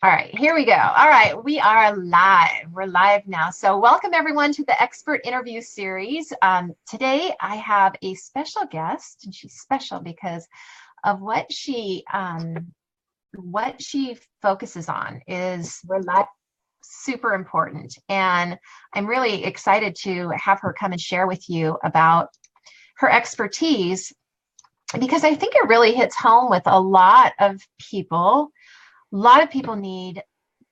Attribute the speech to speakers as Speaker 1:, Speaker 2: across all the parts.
Speaker 1: All right, here we go. All right, we are live. We're live now. So welcome everyone to the expert interview series. Today I have a special guest, and she's special because of what she focuses on is super important. And I'm really excited to have her come and share with you about her expertise because I think it really hits home with a lot of people. A lot of people need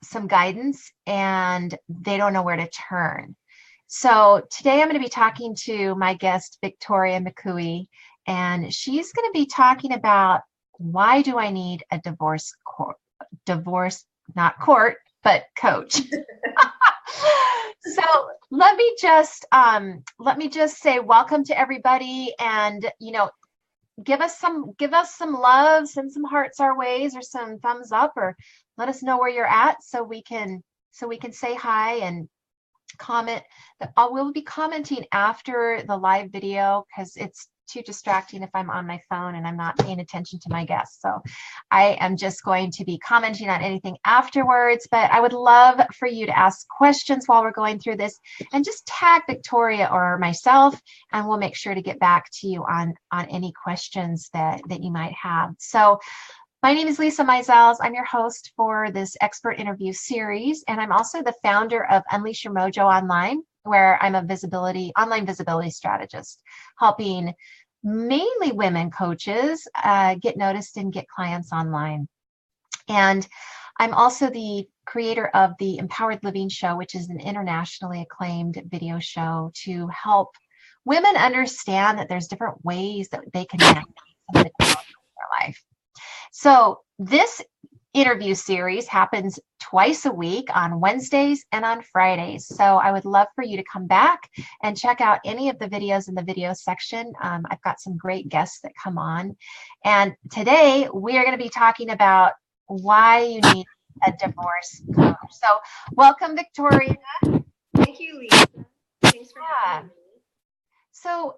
Speaker 1: some guidance and they don't know where to turn. So today I'm going to be talking to my guest, Victoria McCooey, and she's going to be talking about why do I need a divorce, not court, but coach. So let me just say welcome to everybody, and give us some love, send some hearts our ways or some thumbs up, or let us know where you're at so we can say hi and comment. That I will be commenting after the live video because it's too distracting if I'm on my phone and I'm not paying attention to my guests. So I am just going to be commenting on anything afterwards, but I would love for you to ask questions while we're going through this and just tag Victoria or myself, and we'll make sure to get back to you on any questions that you might have. So my name is Lisa Mizels. I'm your host for this expert interview series, and I'm also the founder of Unleash Your Mojo Online, where I'm a online visibility strategist, helping mainly women coaches get noticed and get clients online. And I'm also the creator of the Empowered Living Show, which is an internationally acclaimed video show to help women understand that there's different ways that they can manage some of the challenges in their life. So this interview series happens twice a week on Wednesdays and on Fridays. So I would love for you to come back and check out any of the videos in the video section. I've got some great guests that come on. And today we are going to be talking about why you need a divorce coach. So welcome, Victoria.
Speaker 2: Thank you, Lisa. Thanks for having me.
Speaker 1: So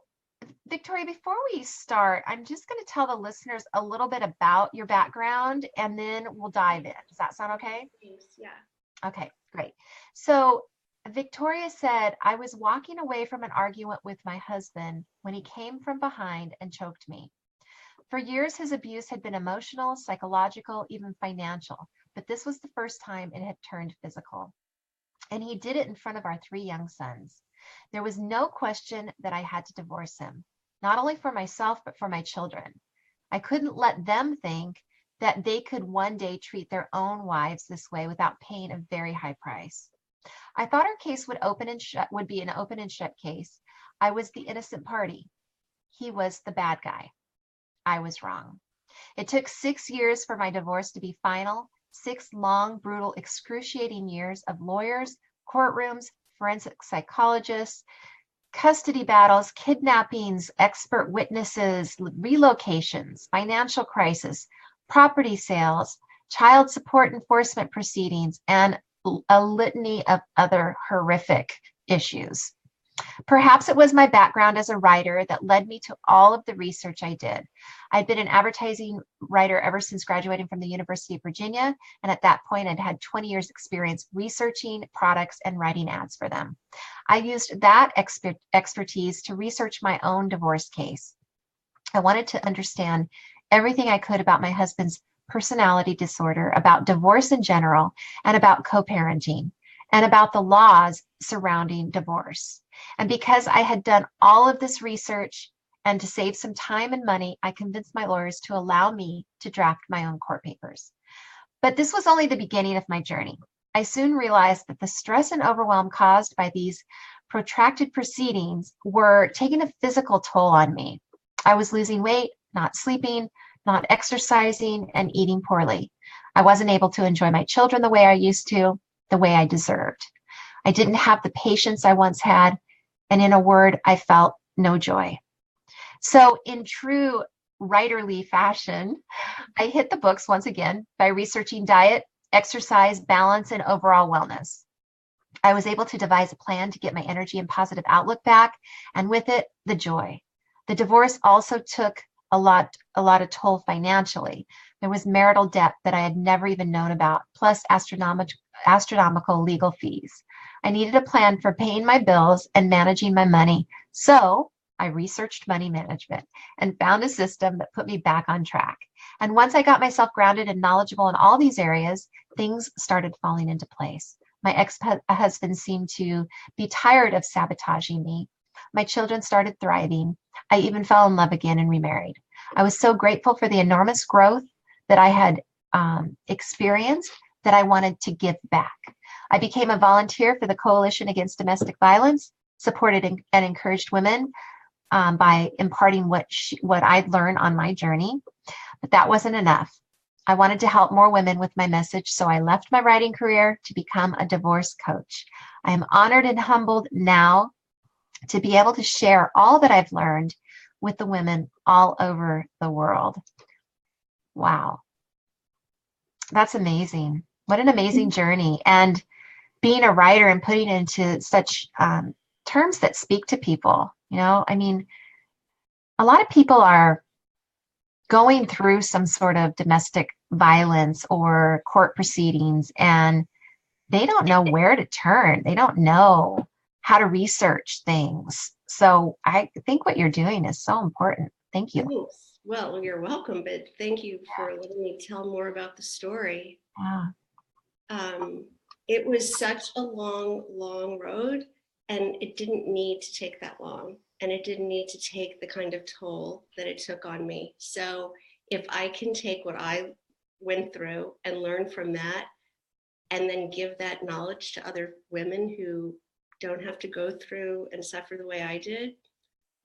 Speaker 1: Victoria, before we start, I'm just going to tell the listeners a little bit about your background and then we'll dive in. Does that sound okay?
Speaker 2: Thanks. Yeah.
Speaker 1: Okay, great. So Victoria said, I was walking away from an argument with my husband when he came from behind and choked me. For years, his abuse had been emotional, psychological, even financial, but this was the first time it had turned physical. And he did it in front of our 3 young sons. There was no question that I had to divorce him, not only for myself, but for my children. I couldn't let them think that they could one day treat their own wives this way without paying a very high price. I thought our case would be an open and shut case. I was the innocent party. He was the bad guy. I was wrong. It took 6 years for my divorce to be final, 6 long, brutal, excruciating years of lawyers, courtrooms, forensic psychologists, custody battles, kidnappings, expert witnesses, relocations, financial crisis, property sales, child support enforcement proceedings, and a litany of other horrific issues. Perhaps it was my background as a writer that led me to all of the research I did. I'd been an advertising writer ever since graduating from the University of Virginia, and at that point I'd had 20 years experience researching products and writing ads for them. I used that expertise to research my own divorce case. I wanted to understand everything I could about my husband's personality disorder, about divorce in general, and about co-parenting, and about the laws surrounding divorce. And because I had done all of this research and to save some time and money, I convinced my lawyers to allow me to draft my own court papers. But this was only the beginning of my journey. I soon realized that the stress and overwhelm caused by these protracted proceedings were taking a physical toll on me. I was losing weight, not sleeping, not exercising, and eating poorly. I wasn't able to enjoy my children the way I used to, the way I deserved. I didn't have the patience I once had, and in a word, I felt no joy. So in true writerly fashion, I hit the books once again by researching diet, exercise, balance, and overall wellness. I was able to devise a plan to get my energy and positive outlook back, and with it, the joy. The divorce also took a lot of toll financially, There was marital debt that I had never even known about, plus astronomical legal fees. I needed a plan for paying my bills and managing my money. So I researched money management and found a system that put me back on track. And once I got myself grounded and knowledgeable in all these areas, things started falling into place. My ex-husband seemed to be tired of sabotaging me. My children started thriving. I even fell in love again and remarried. I was so grateful for the enormous growth that I had experienced that I wanted to give back. I became a volunteer for the Coalition Against Domestic Violence, supported and encouraged women by imparting what I'd learned on my journey. But that wasn't enough. I wanted to help more women with my message, so I left my writing career to become a divorce coach. I am honored and humbled now to be able to share all that I've learned with the women all over the world. Wow. That's amazing. What an amazing journey. And being a writer and putting it into such terms that speak to people, I mean, a lot of people are going through some sort of domestic violence or court proceedings, and they don't know where to turn. They don't know how to research things. So I think what you're doing is so important. Thank you.
Speaker 2: Thanks. Well, you're welcome, but thank you for letting me tell more about the story. It was such a long, long road, and it didn't need to take that long, and it didn't need to take the kind of toll that it took on me. So if I can take what I went through and learn from that, and then give that knowledge to other women who don't have to go through and suffer the way I did,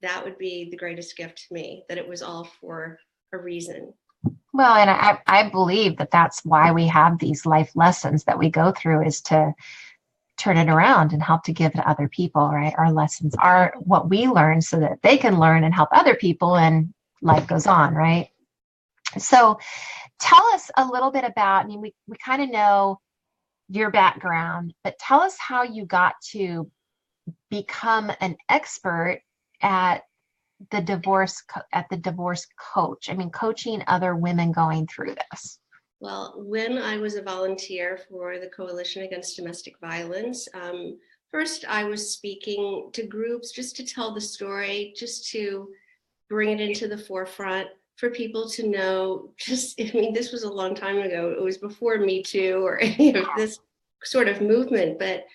Speaker 2: that would be the greatest gift to me, that it was all for a reason.
Speaker 1: Well, and I believe that that's why we have these life lessons that we go through, is to turn it around and help to give to other people, right? Our lessons are what we learn so that they can learn and help other people, and life goes on, right? So tell us a little bit about, I mean, we kind of know your background, but tell us how you got to become an expert at the divorce coach. I mean, coaching other women going through this.
Speaker 2: Well, when I was a volunteer for the Coalition Against Domestic Violence, first I was speaking to groups just to tell the story, just to bring it into the forefront for people to know. I mean, this was a long time ago. It was before Me Too or any of this sort of movement, but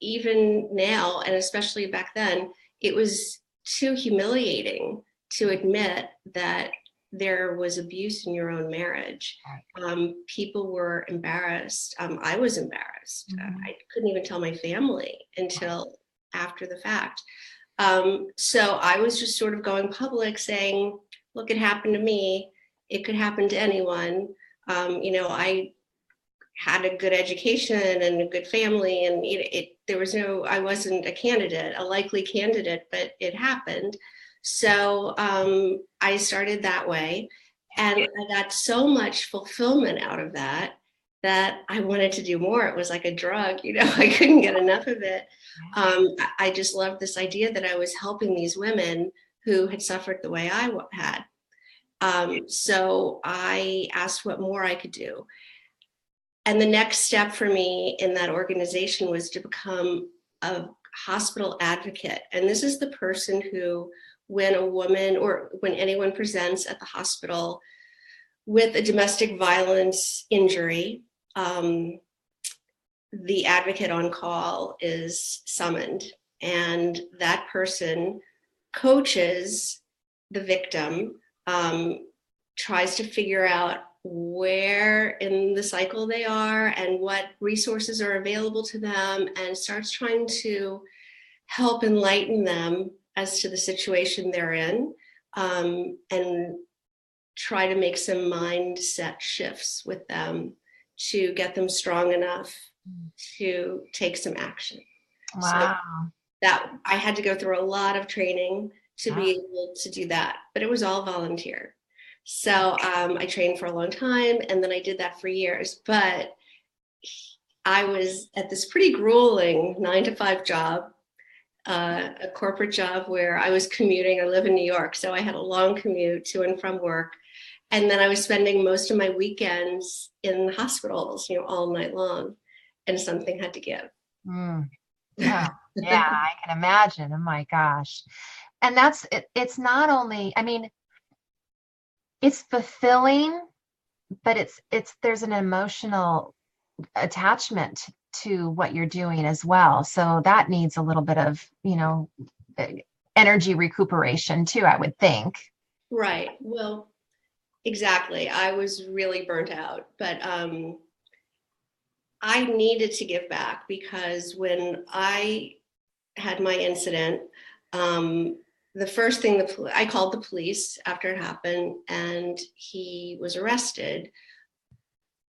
Speaker 2: even now, and especially back then, it was too humiliating to admit that there was abuse in your own marriage. People were embarrassed. I was embarrassed. I couldn't even tell my family until after the fact. So I was just sort of going public saying, look, it happened to me. It could happen to anyone. I had a good education and a good family, and I wasn't a likely candidate, but it happened. So I started that way, and I got so much fulfillment out of that I wanted to do more. It was like a drug, I couldn't get enough of it. I just loved this idea that I was helping these women who had suffered the way I had. So I asked what more I could do. And the next step for me in that organization was to become a hospital advocate. And this is the person who, when a woman or when anyone presents at the hospital with a domestic violence injury, the advocate on call is summoned, and that person coaches the victim, tries to figure out where in the cycle they are and what resources are available to them, and starts trying to help enlighten them as to the situation they're in, and try to make some mindset shifts with them to get them strong enough to take some action.
Speaker 1: Wow.
Speaker 2: So that I had to go through a lot of training to be able to do that, but it was all volunteer. So I trained for a long time, and then I did that for years. But I was at this pretty grueling 9-to-5 job, a corporate job where I was commuting. I live in New York, so I had a long commute to and from work. And then I was spending most of my weekends in hospitals, all night long, and something had to give.
Speaker 1: Mm. Oh, yeah, I can imagine. Oh my gosh. And that's it, it's not only, I mean, it's fulfilling, but it's there's an emotional attachment to what you're doing as well. So that needs a little bit of, e- energy recuperation too, I would think.
Speaker 2: Right. Well, exactly. I was really burnt out, but I needed to give back because when I had my incident, the first thing I called the police after it happened, and he was arrested.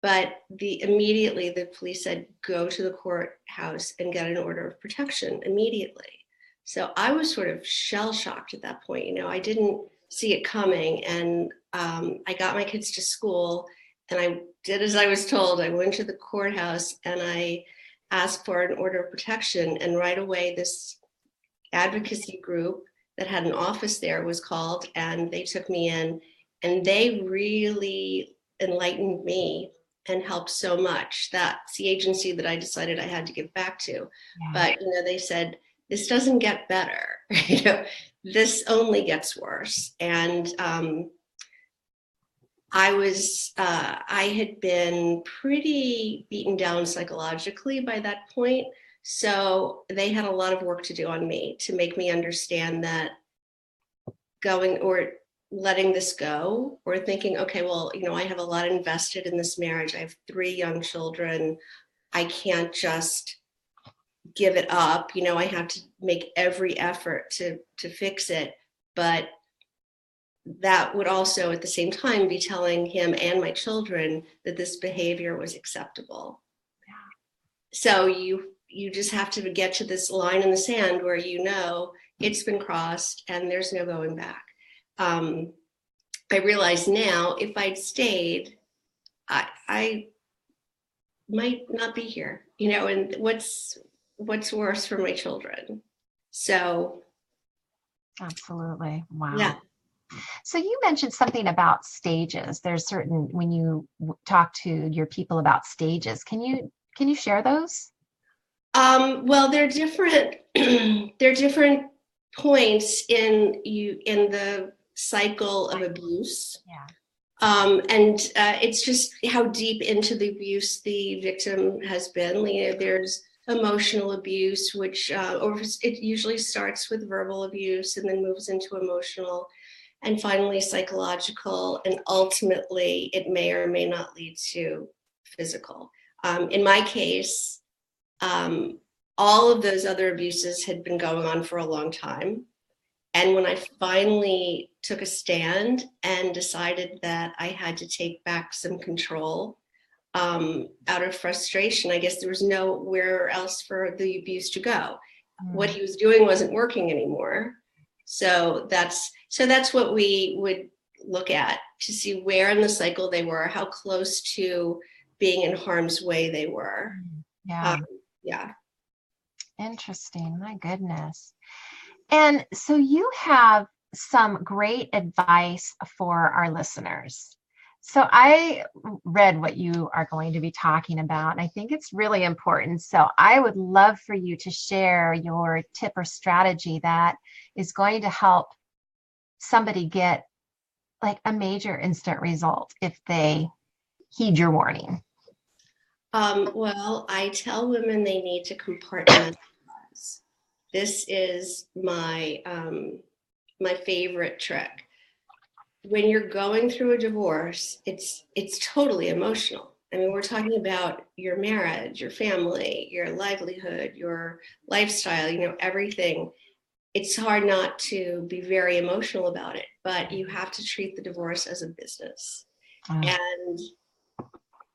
Speaker 2: But immediately the police said, go to the courthouse and get an order of protection immediately. So I was sort of shell shocked at that point. I didn't see it coming. And I got my kids to school and I did as I was told. I went to the courthouse and I asked for an order of protection. And right away, this advocacy group that had an office there was called, and they took me in, and they really enlightened me and helped so much. That's the agency that I decided I had to give back to.
Speaker 1: Yeah.
Speaker 2: But they said, this doesn't get better. This only gets worse. And I had been pretty beaten down psychologically by that point. So they had a lot of work to do on me to make me understand that going or letting this go, or thinking, okay, well, I have a lot invested in this marriage. I have 3 young children. I can't just give it up. I have to make every effort to fix it. But that would also at the same time be telling him and my children that this behavior was acceptable. So you just have to get to this line in the sand where it's been crossed and there's no going back. I realize now if I'd stayed, I might not be here, and what's worse for my children. So
Speaker 1: Absolutely. Wow.
Speaker 2: yeah.
Speaker 1: So you mentioned something about stages. There's certain when you talk to your people about stages. Can you share those?
Speaker 2: Well, they're different. They're different points in the cycle of abuse.
Speaker 1: Yeah.
Speaker 2: And it's just how deep into the abuse the victim has been. There's emotional abuse, which or it usually starts with verbal abuse and then moves into emotional, and finally psychological, and ultimately it may or may not lead to physical. In my case, all of those other abuses had been going on for a long time. And when I finally took a stand and decided that I had to take back some control out of frustration, I guess there was nowhere else for the abuse to go. What he was doing wasn't working anymore. So that's what we would look at to see where in the cycle they were, how close to being in harm's way they were.
Speaker 1: Yeah.
Speaker 2: Yeah.
Speaker 1: Interesting. My goodness. And so you have some great advice for our listeners. So I read what you are going to be talking about, and I think it's really important. So I would love for you to share your tip or strategy that is going to help somebody get like a major instant result if they heed your warning.
Speaker 2: Well, I tell women they need to compartmentalize. This is my my favorite trick. When you're going through a divorce, it's totally emotional. I mean, we're talking about your marriage, your family, your livelihood, your lifestyle, everything. It's hard not to be very emotional about it, but you have to treat the divorce as a business. And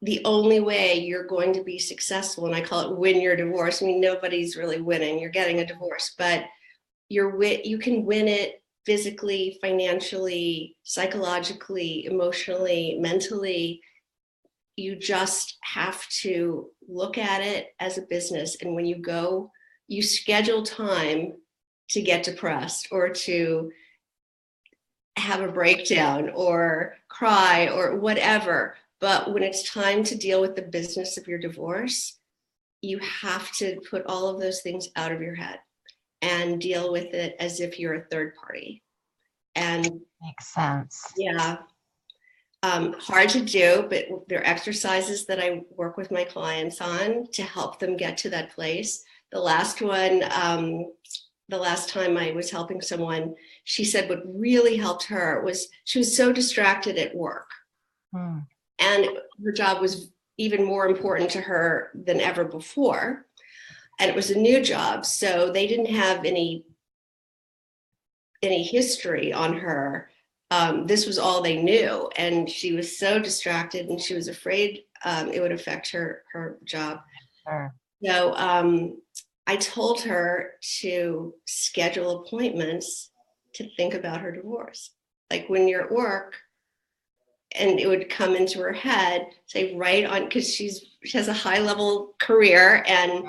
Speaker 2: the only way you're going to be successful, and I call it win your divorce. I mean, nobody's really winning. You're getting a divorce, but you can win it physically, financially, psychologically, emotionally, mentally. You just have to look at it as a business. And when you go, you schedule time to get depressed or to have a breakdown or cry or whatever. But when it's time to deal with the business of your divorce, you have to put all of those things out of your head and deal with it as if you're a third party. And
Speaker 1: Makes sense.
Speaker 2: yeah, hard to do, but there are exercises that I work with my clients on to help them get to that place. The last one, the last time I was helping someone, she said what really helped her was she was so distracted at work. And her job was even more important to her than ever before. And it was a new job. So they didn't have any history on her. This was all they knew. And she was so distracted and she was afraid it would affect her job.
Speaker 1: Sure.
Speaker 2: So I told her to schedule appointments to think about her divorce. Like when you're at work, and it would come into her head, say right on, because she has a high level career and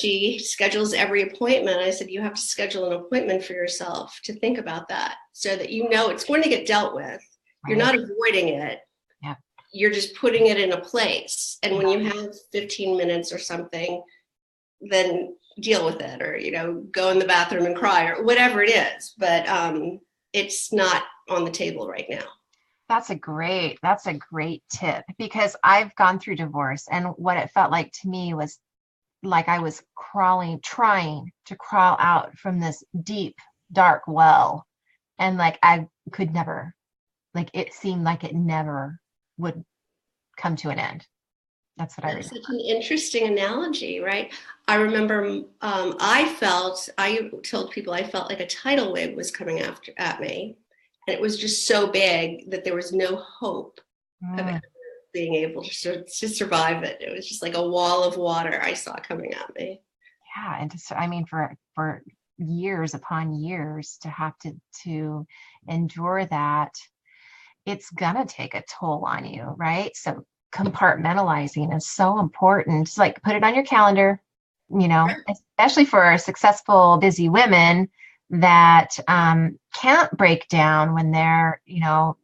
Speaker 2: she schedules every appointment. I said, you have to schedule an appointment for yourself to think about that so that you know it's going to get dealt with. You're not avoiding it.
Speaker 1: Yeah.
Speaker 2: You're just putting it in a place. And when you have 15 minutes or something, then deal with it, or, you know, go in the bathroom and cry or whatever it is. But it's not on the table right now.
Speaker 1: That's a great tip, because I've gone through divorce, and what it felt like to me was like I was trying to crawl out from this deep, dark well. And like I could never, like it seemed like it never would come to an end. That's what I remember.
Speaker 2: Such an interesting analogy, right? I remember I told people I felt like a tidal wave was coming at me. And it was just so big that there was no hope of ever being able to survive it. It was just like a wall of water I saw coming at me.
Speaker 1: Yeah, and I mean, for years upon years to have to endure that, it's gonna take a toll on you, right? So compartmentalizing is so important. Like put it on your calendar, you know, especially for successful, busy women that can't break down when they're, you know,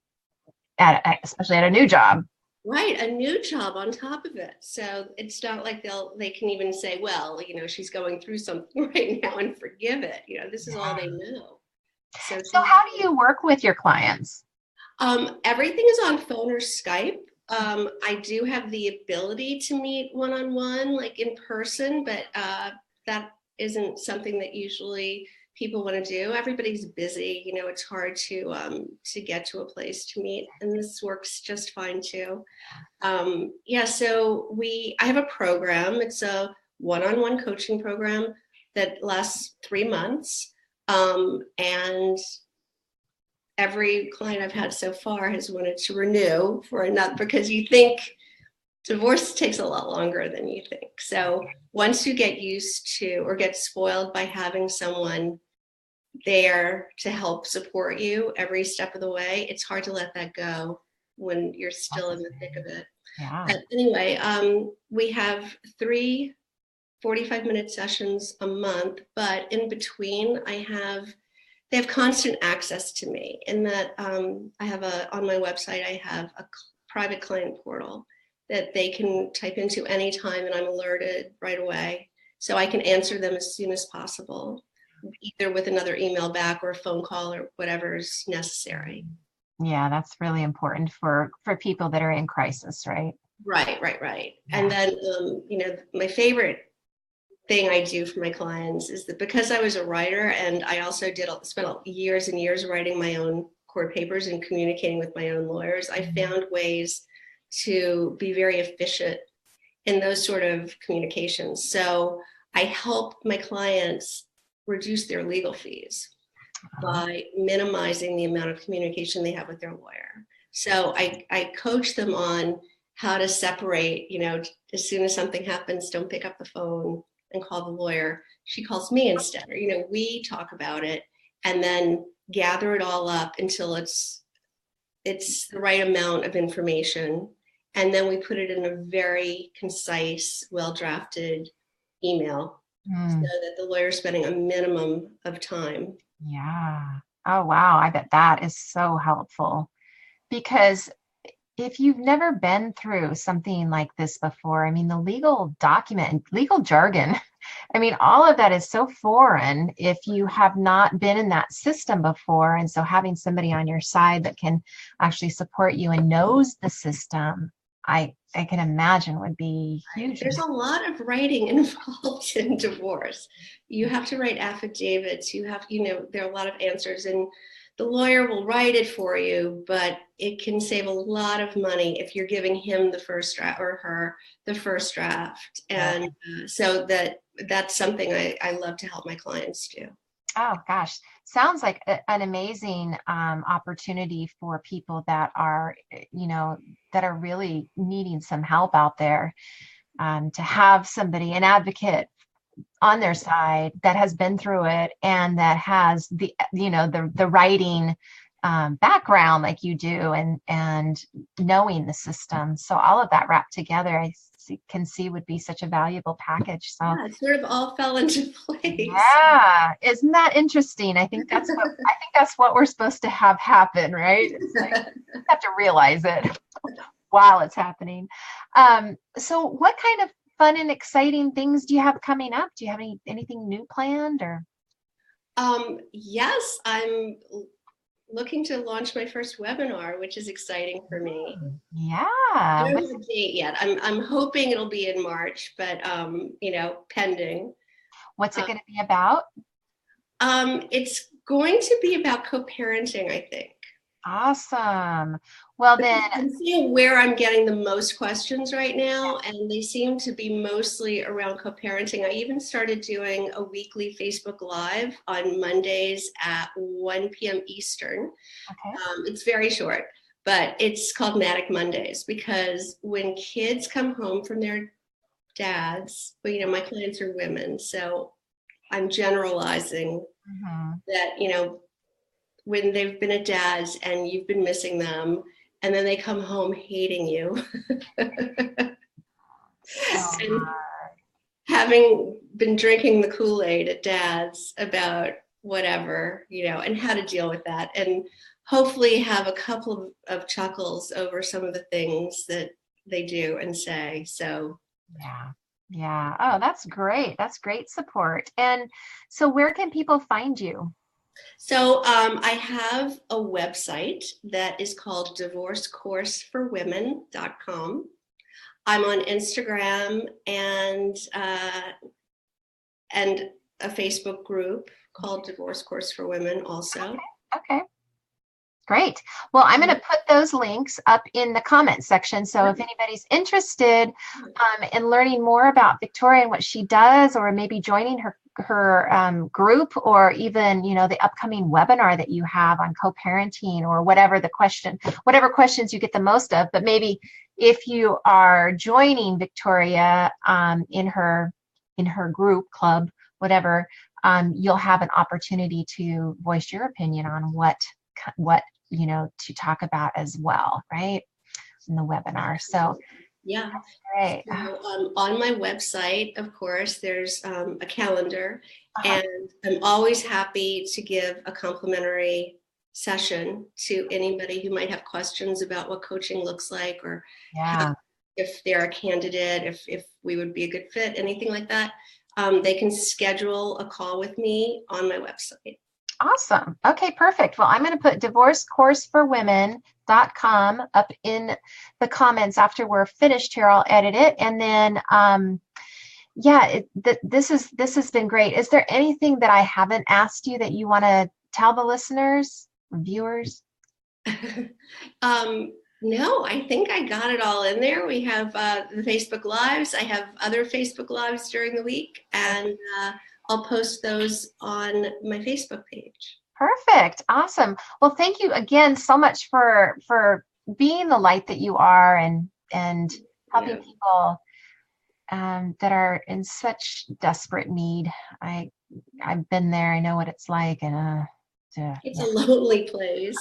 Speaker 1: especially at a new job.
Speaker 2: Right, a new job on top of it. So it's not like they can even say, well, you know, she's going through something right now and forgive it. You know, this is all they know.
Speaker 1: So how do you work with your clients?
Speaker 2: Everything is on phone or Skype. I do have the ability to meet one-on-one, like in person, but that isn't something that usually people want to do. Everybody's busy, you know, it's hard to get to a place to meet, and this works just fine too. So I have a program. It's a one-on-one coaching program that lasts 3 months. And every client I've had so far has wanted to renew for another, because you think divorce takes a lot longer than you think. So once you get used to or get spoiled by having someone there to help support you every step of the way, it's hard to let that go when you're still in the thick of it.
Speaker 1: Yeah.
Speaker 2: But anyway, we have 3 45-minute sessions a month, but in between they have constant access to me in that I have on my website, I have a private client portal that they can type into anytime and I'm alerted right away. So I can answer them as soon as possible, either with another email back or a phone call or whatever is necessary.
Speaker 1: Yeah, that's really important for people that are in crisis, right?
Speaker 2: Right.
Speaker 1: Yeah.
Speaker 2: And then, you know, my favorite thing I do for my clients is that because I was a writer and I also spent years and years writing my own court papers and communicating with my own lawyers, I found ways to be very efficient in those sort of communications. So I help my clients reduce their legal fees by minimizing the amount of communication they have with their lawyer. So I coach them on how to separate, you know, as soon as something happens, don't pick up the phone and call the lawyer. She calls me instead, or, you know, we talk about it and then gather it all up until it's the right amount of information. And then we put it in a very concise, well-drafted email so that the lawyer's spending a minimum of time.
Speaker 1: Yeah. Oh, wow. I bet that is so helpful because if you've never been through something like this before, I mean, the legal document and legal jargon, I mean, all of that is so foreign if you have not been in that system before. And so having somebody on your side that can actually support you and knows the system, I can imagine would be hugely
Speaker 2: There's a lot of writing involved in divorce. You have to write affidavits. You have, there are a lot of answers, and the lawyer will write it for you, but it can save a lot of money if you're giving him the first draft or her the first draft. And so that's something I love to help my clients do.
Speaker 1: Oh gosh, sounds like an amazing opportunity for people that are, that are really needing some help out there, to have somebody, an advocate on their side that has been through it and that has the writing background like you do, and knowing the system. So all of that wrapped together, can see would be such a valuable package. So
Speaker 2: yeah, it sort of all fell into place.
Speaker 1: yeah, isn't that interesting? I think that's what we're supposed to have happen, right? It's like you have to realize it while it's happening. So what kind of fun and exciting things do you have coming up? Do you have anything new planned or?
Speaker 2: Yes, I'm looking to launch my first webinar, which is exciting for me.
Speaker 1: Yeah.
Speaker 2: I don't have a date yet. I'm hoping it'll be in March, but pending.
Speaker 1: What's it going to be about?
Speaker 2: It's going to be about co-parenting, I think.
Speaker 1: Awesome. Well, then
Speaker 2: I'm seeing where I'm getting the most questions right now, and they seem to be mostly around co-parenting. I even started doing a weekly Facebook Live on Mondays at 1 p.m. Eastern.
Speaker 1: okay.
Speaker 2: It's very short, but it's called Manic Mondays because when kids come home from their dads, well, my clients are women, so I'm generalizing that, when they've been at dad's and you've been missing them, and then they come home hating you. And having been drinking the Kool-Aid at dad's about whatever, and how to deal with that. And hopefully have a couple of chuckles over some of the things that they do and say. So
Speaker 1: yeah. Oh, that's great. That's great support. And so where can people find you?
Speaker 2: So I have a website that is called divorcecourseforwomen.com. I'm on Instagram and a Facebook group called Divorce Course for Women also.
Speaker 1: Okay. Great. Well, I'm going to put those links up in the comment section. So if anybody's interested in learning more about Victoria and what she does, or maybe joining her group, or even, the upcoming webinar that you have on co-parenting, or whatever questions you get the most of, but maybe if you are joining Victoria in her group, club, whatever, you'll have an opportunity to voice your opinion on what to talk about as well, right, in the webinar. So
Speaker 2: yeah,
Speaker 1: great.
Speaker 2: So, on my website, of course, there's a calendar, and I'm always happy to give a complimentary session to anybody who might have questions about what coaching looks like, or if they're a candidate, if we would be a good fit, anything like that. They can schedule a call with me on my website.
Speaker 1: Awesome. Okay, perfect. Well, I'm going to put divorcecourseforwomen.com up in the comments after we're finished here. I'll edit it. And then, this has been great. Is there anything that I haven't asked you that you want to tell the listeners, viewers?
Speaker 2: No, I think I got it all in there. We have the Facebook Lives. I have other Facebook Lives during the week, and I'll post those on my Facebook page.
Speaker 1: Perfect. Awesome. Well, thank you again so much for being the light that you are, and helping people that are in such desperate need. I've been there. I know what it's like, and
Speaker 2: it's a lonely place.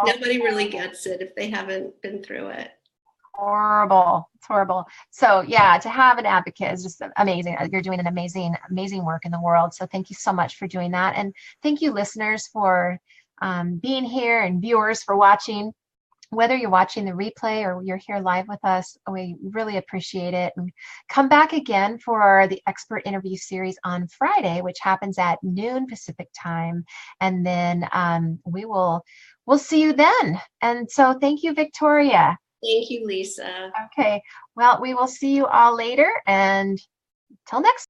Speaker 2: Nobody really gets it if they haven't been through it.
Speaker 1: Horrible. It's horrible. So yeah, to have an advocate is just amazing. You're doing an amazing work in the world. So thank you so much for doing that. And thank you, listeners, for being here, and viewers for watching. Whether you're watching the replay or you're here live with us, we really appreciate it. And come back again for the expert interview series on Friday, which happens at noon Pacific time. And then we'll see you then. And so thank you, Victoria.
Speaker 2: Thank you, Lisa.
Speaker 1: Okay, well, we will see you all later, and till next